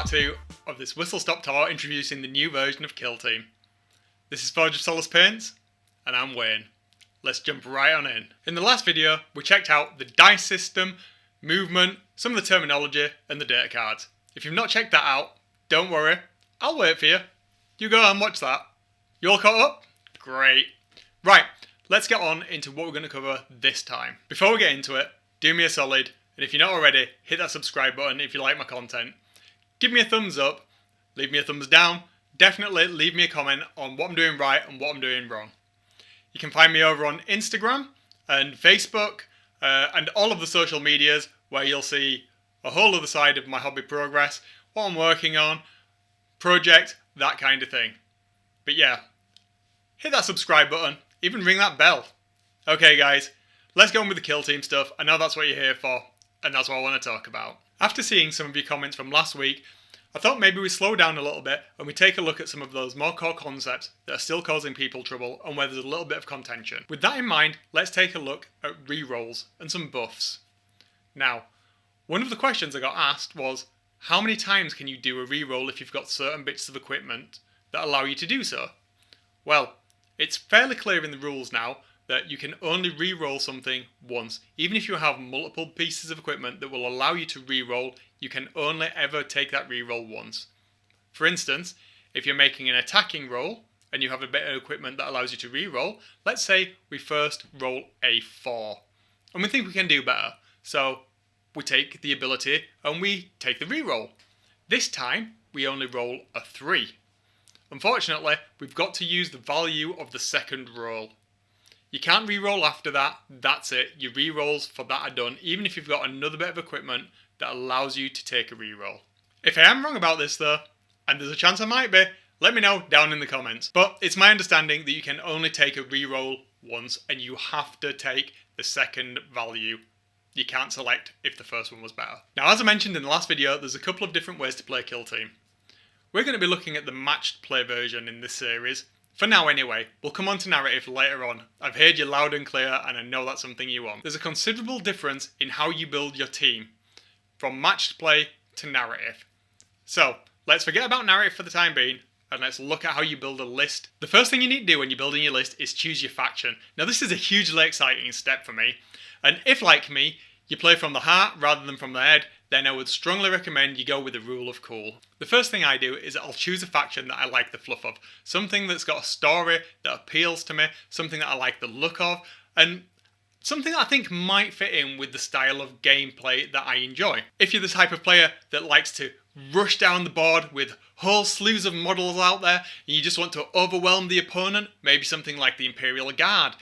2 of this whistle-stop tour introducing the new version of Killteam. This is Forge of Solace Paints, and I'm Wayne. Let's jump right on in. In the last video, we checked out the dice system, movement, some of the terminology, and the data cards. If you've not checked that out, don't worry, I'll wait for you. You go and watch that. You all caught up? Great. Right, let's get on into what we're going to cover this time. Before we get into it, do me a solid, and if you're not already, hit that subscribe button if you like my content. Give me a thumbs up, leave me a thumbs down, definitely leave me a comment on what I'm doing right and what I'm doing wrong. You can find me over on Instagram and Facebook and all of the social medias where you'll see a whole other side of my hobby progress, what I'm working on, project, that kind of thing. But yeah, hit that subscribe button, even ring that bell. Okay guys, let's go on with the Killteam stuff. I know that's what you're here for, and that's what I want to talk about. After seeing some of your comments from last week, I thought maybe we slow down a little bit and we take a look at some of those more core concepts that are still causing people trouble and where there's a little bit of contention. With that in mind, let's take a look at rerolls and some buffs. Now, one of the questions I got asked was, how many times can you do a reroll if you've got certain bits of equipment that allow you to do so? Well, it's fairly clear in the rules now that you can only re-roll something once. Even if you have multiple pieces of equipment that will allow you to re-roll, you can only ever take that re-roll once. For instance, if you're making an attacking roll and you have a bit of equipment that allows you to re-roll, let's say we first roll a 4 and we think we can do better, so we take the ability and we take the re-roll. This time we only roll a 3. Unfortunately, we've got to use the value of the second roll. You can't re-roll after that, that's it. Your re-rolls for that are done, even if you've got another bit of equipment that allows you to take a re-roll. If I am wrong about this though, and there's a chance I might be, let me know down in the comments. But it's my understanding that you can only take a re-roll once, and you have to take the second value. You can't select if the first one was better. Now, as I mentioned in the last video, there's a couple of different ways to play Killteam. We're going to be looking at the Matchplay version in this series. For now anyway, we'll come on to narrative later on. I've heard you loud and clear and I know that's something you want. There's a considerable difference in how you build your team, from Matchplay to narrative. So, let's forget about narrative for the time being, and let's look at how you build a list. The first thing you need to do when you're building your list is choose your faction. Now this is a hugely exciting step for me, and if like me, you play from the heart rather than from the head, then I would strongly recommend you go with the rule of cool. The first thing I do is I'll choose a faction that I like the fluff of. Something that's got a story that appeals to me, something that I like the look of, and something that I think might fit in with the style of gameplay that I enjoy. If you're the type of player that likes to rush down the board with whole slews of models out there, and you just want to overwhelm the opponent, maybe something like the Imperial Guard.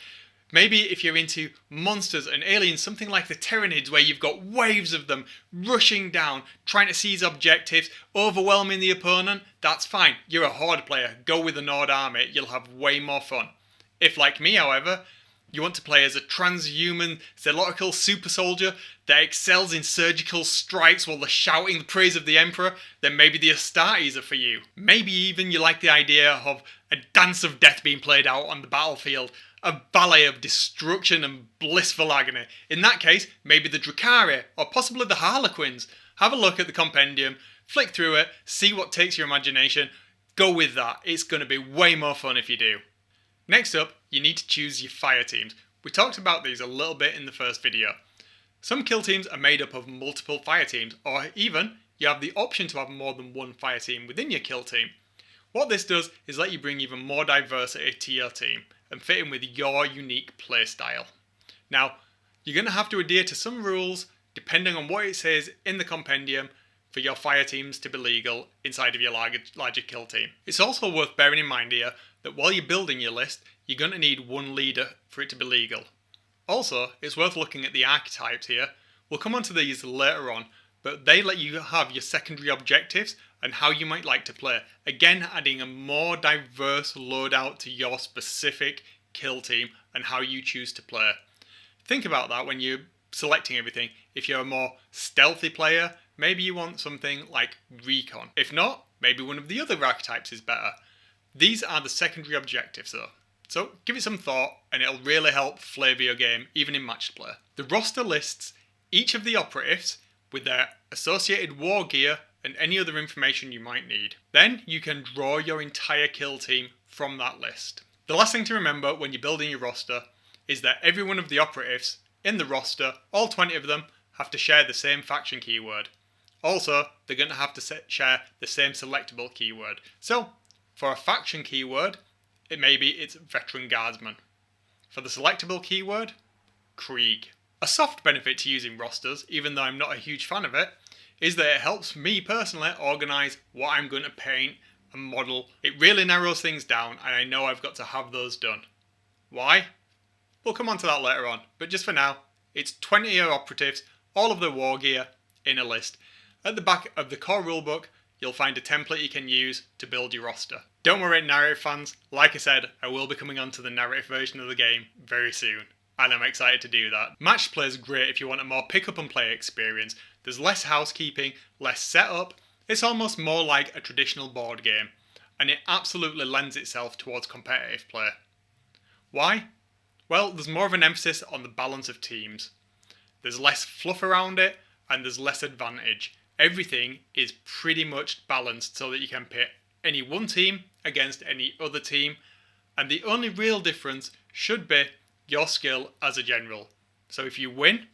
Maybe if you're into monsters and aliens, something like the Tyranids, where you've got waves of them rushing down, trying to seize objectives, overwhelming the opponent, that's fine. You're a Horde player, go with the Nord army, you'll have way more fun. If, like me, however, you want to play as a transhuman, zealotical super soldier that excels in surgical strikes while they're shouting the praise of the Emperor, then maybe the Astartes are for you. Maybe even you like the idea of a dance of death being played out on the battlefield, a ballet of destruction and blissful agony. In that case, maybe the Drukhari, or possibly the Harlequins. Have a look at the compendium, flick through it, see what takes your imagination, go with that. It's going to be way more fun if you do. Next up, you need to choose your fire teams. We talked about these a little bit in the first video. Some kill teams are made up of multiple fire teams, or even you have the option to have more than one fire team within your kill team. What this does is let you bring even more diversity to your team and fit in with your unique playstyle. Now, you're going to have to adhere to some rules depending on what it says in the compendium for your fire teams to be legal inside of your larger kill team. It's also worth bearing in mind here that while you're building your list, you're going to need one leader for it to be legal. Also, it's worth looking at the archetypes here. We'll come on to these later on, but they let you have your secondary objectives and how you might like to play. Again, adding a more diverse loadout to your specific kill team and how you choose to play. Think about that when you're selecting everything. If you're a more stealthy player, maybe you want something like Recon. If not, maybe one of the other archetypes is better. These are the secondary objectives though. So give it some thought and it'll really help flavour your game, even in Matchplay. The roster lists each of the operatives with their associated war gear and any other information you might need. Then you can draw your entire kill team from that list. The last thing to remember when you're building your roster is that every one of the operatives in the roster, all 20 of them, have to share the same faction keyword. Also, they're going to have to share the same selectable keyword. So, for a faction keyword, it's Veteran Guardsman. For the selectable keyword, Krieg. A soft benefit to using rosters, even though I'm not a huge fan of it, is that it helps me personally organise what I'm going to paint and model. It really narrows things down, and I know I've got to have those done. Why? We'll come on to that later on, but just for now, it's 20 year operatives, all of their war gear, in a list. At the back of the core rulebook, you'll find a template you can use to build your roster. Don't worry, narrative fans, like I said, I will be coming on to the narrative version of the game very soon, and I'm excited to do that. Matchplay is great if you want a more pick up and play experience. There's less housekeeping, less setup. It's almost more like a traditional board game, and it absolutely lends itself towards competitive play. Why? Well, there's more of an emphasis on the balance of teams. There's less fluff around it, and there's less advantage. Everything is pretty much balanced so that you can pit any one team against any other team, and the only real difference should be your skill as a general. So if you win,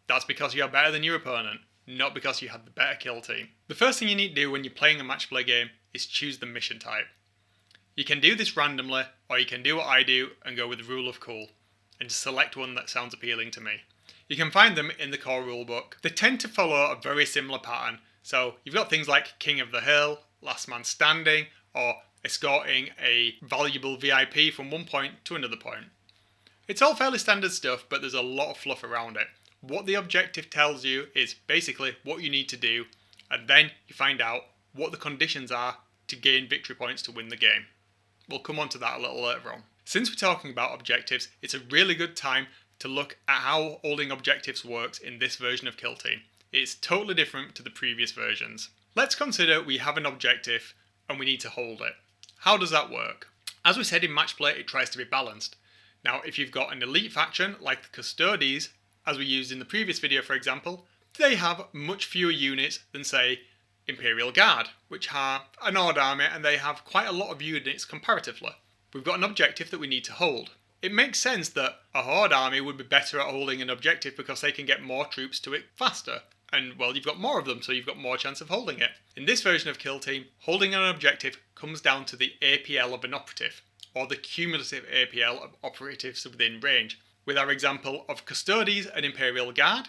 that's because you're better than your opponent, not because you had the better kill team. The first thing you need to do when you're playing a matchplay game is choose the mission type. You can do this randomly, or you can do what I do and go with the rule of cool, and just select one that sounds appealing to me. You can find them in the core rulebook. They tend to follow a very similar pattern, so you've got things like King of the Hill, Last Man Standing, or escorting a valuable VIP from one point to another point. It's all fairly standard stuff, but there's a lot of fluff around it. What the objective tells you is basically what you need to do, and then you find out what the conditions are to gain victory points to win the game. We'll come on to that a little later on. Since we're talking about objectives, it's a really good time to look at how holding objectives works in this version of Killteam. It's totally different to the previous versions. Let's consider we have an objective and we need to hold it. How does that work? As we said in Matchplay, it tries to be balanced. Now, if you've got an elite faction like the Custodies, as we used in the previous video for example, they have much fewer units than say Imperial Guard, which are an odd army and they have quite a lot of units comparatively. We've got an objective that we need to hold. It makes sense that a Horde army would be better at holding an objective because they can get more troops to it faster. And well, you've got more of them, so you've got more chance of holding it. In this version of Killteam, holding an objective comes down to the APL of an operative, or the cumulative APL of operatives within range. With our example of Custodies and Imperial Guard,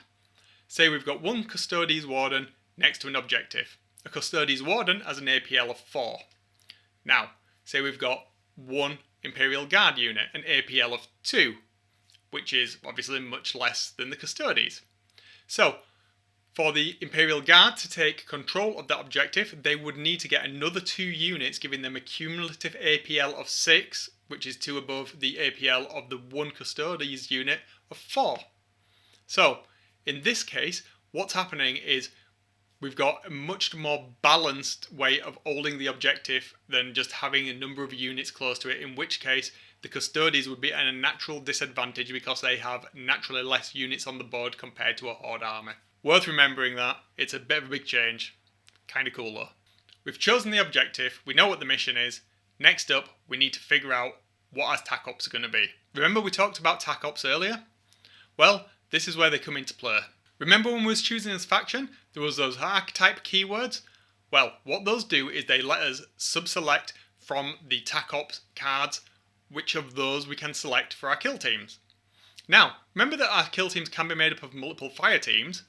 say we've got one Custodies Warden next to an objective. A Custodies Warden has an APL of 4. Now, say we've got one Imperial Guard unit, an APL of 2, which is obviously much less than the Custodies. So, for the Imperial Guard to take control of that objective, they would need to get another 2 units, giving them a cumulative APL of 6, which is 2 above the APL of the one Custodies unit of 4. So, in this case, what's happening is we've got a much more balanced way of holding the objective than just having a number of units close to it, in which case the Custodies would be at a natural disadvantage because they have naturally less units on the board compared to a Horde army. Worth remembering that. It's a bit of a big change. Kinda cool though. We've chosen the objective, we know what the mission is. Next up, we need to figure out what our Tac Ops are going to be. Remember we talked about Tac Ops earlier? Well, this is where they come into play. Remember when we was choosing this faction, there was those archetype keywords? Well, what those do is they let us sub-select from the Tac Ops cards which of those we can select for our kill teams. Now, remember that our kill teams can be made up of multiple fire teams?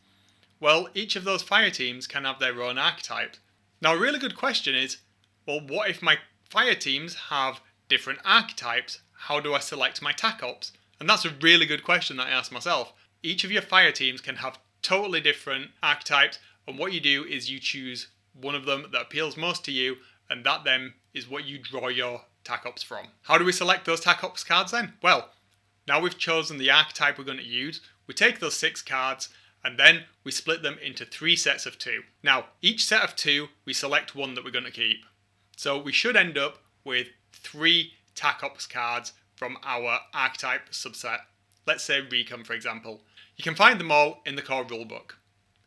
Well, each of those fire teams can have their own archetype. Now, a really good question is, well, what if my fire teams have different archetypes? How do I select my Tac Ops? And that's a really good question that I ask myself. Each of your fire teams can have totally different archetypes, and what you do is you choose one of them that appeals most to you, and that then is what you draw your Tac Ops from. How do we select those Tac Ops cards then? Well, now we've chosen the archetype we're going to use, we take those 6 cards, and then we split them into 3 sets of 2. Now, each set of 2, we select one that we're going to keep. So we should end up with 3 Tac Ops cards from our archetype subset. Let's say Recon, for example. You can find them all in the core rulebook.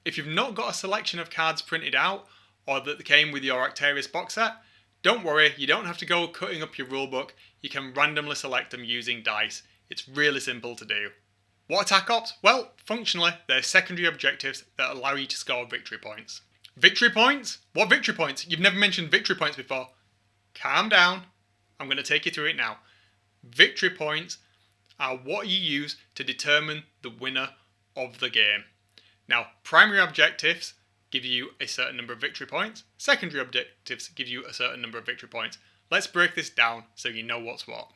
If you've not got a selection of cards printed out, or that came with your Arcturus box set, don't worry, you don't have to go cutting up your rulebook, you can randomly select them using dice. It's really simple to do. What are Tac Ops? Well, functionally, they're secondary objectives that allow you to score victory points. Victory points? What victory points? You've never mentioned victory points before. Calm down. I'm going to take you through it now. Victory points are what you use to determine the winner of the game. Now, primary objectives give you a certain number of victory points. Secondary objectives give you a certain number of victory points. Let's break this down so you know what's what.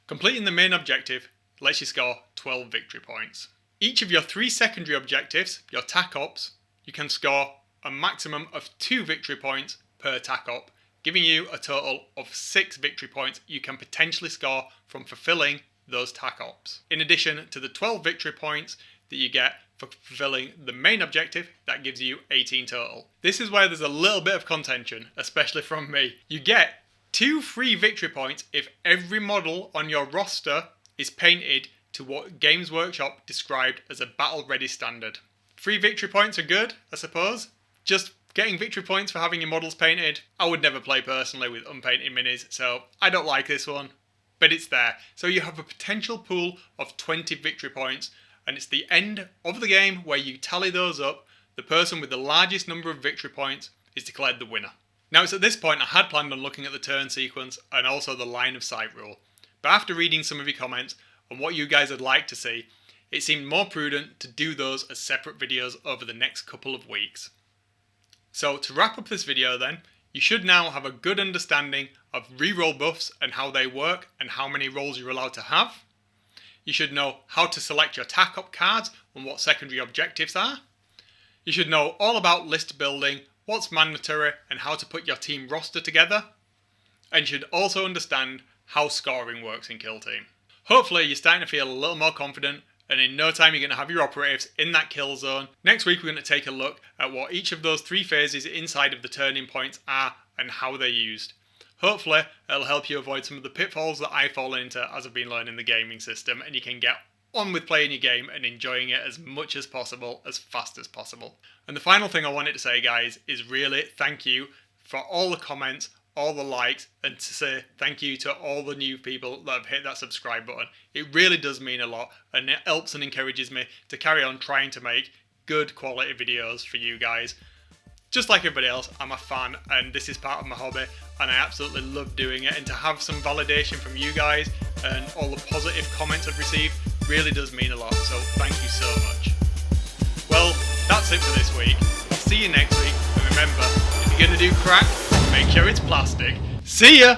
Completing the main objective lets you score 12 victory points. Each of your 3 secondary objectives, your Tac Ops, you can score a maximum of 2 victory points per Tac Op, giving you a total of 6 victory points you can potentially score from fulfilling those Tac Ops. In addition to the 12 victory points that you get for fulfilling the main objective, that gives you 18 total. This is where there's a little bit of contention, especially from me. You get 2 free victory points if every model on your roster is painted to what Games Workshop described as a battle-ready standard. 3 victory points are good, I suppose. Just getting victory points for having your models painted. I would never play personally with unpainted minis, so I don't like this one. But it's there. So you have a potential pool of 20 victory points, and it's the end of the game where you tally those up. The person with the largest number of victory points is declared the winner. Now it's at this point I had planned on looking at the turn sequence and also the line of sight rule. But after reading some of your comments on what you guys would like to see, it seemed more prudent to do those as separate videos over the next couple of weeks. So to wrap up this video then, you should now have a good understanding of reroll buffs and how they work and how many rolls you're allowed to have. You should know how to select your Tac Op cards and what secondary objectives are. You should know all about list building, what's mandatory and how to put your team roster together. And you should also understand how scoring works in Killteam. Hopefully you're starting to feel a little more confident, and in no time you're going to have your operatives in that kill zone. Next week we're going to take a look at what each of those 3 phases inside of the turning points are and how they're used. Hopefully it'll help you avoid some of the pitfalls that I fall into as I've been learning the gaming system, and you can get on with playing your game and enjoying it as much as possible, as fast as possible. And the final thing I wanted to say, guys, is really thank you for all the comments, all the likes, and to say thank you to all the new people that have hit that subscribe button. It really does mean a lot, and it helps and encourages me to carry on trying to make good quality videos for you guys. Just like everybody else, I'm a fan, and this is part of my hobby, and I absolutely love doing it. And to have some validation from you guys and all the positive comments I've received really does mean a lot, so thank you so much. Well, that's it for this week. I'll see you next week, and remember, if you're going to do crack, make sure it's plastic. See ya!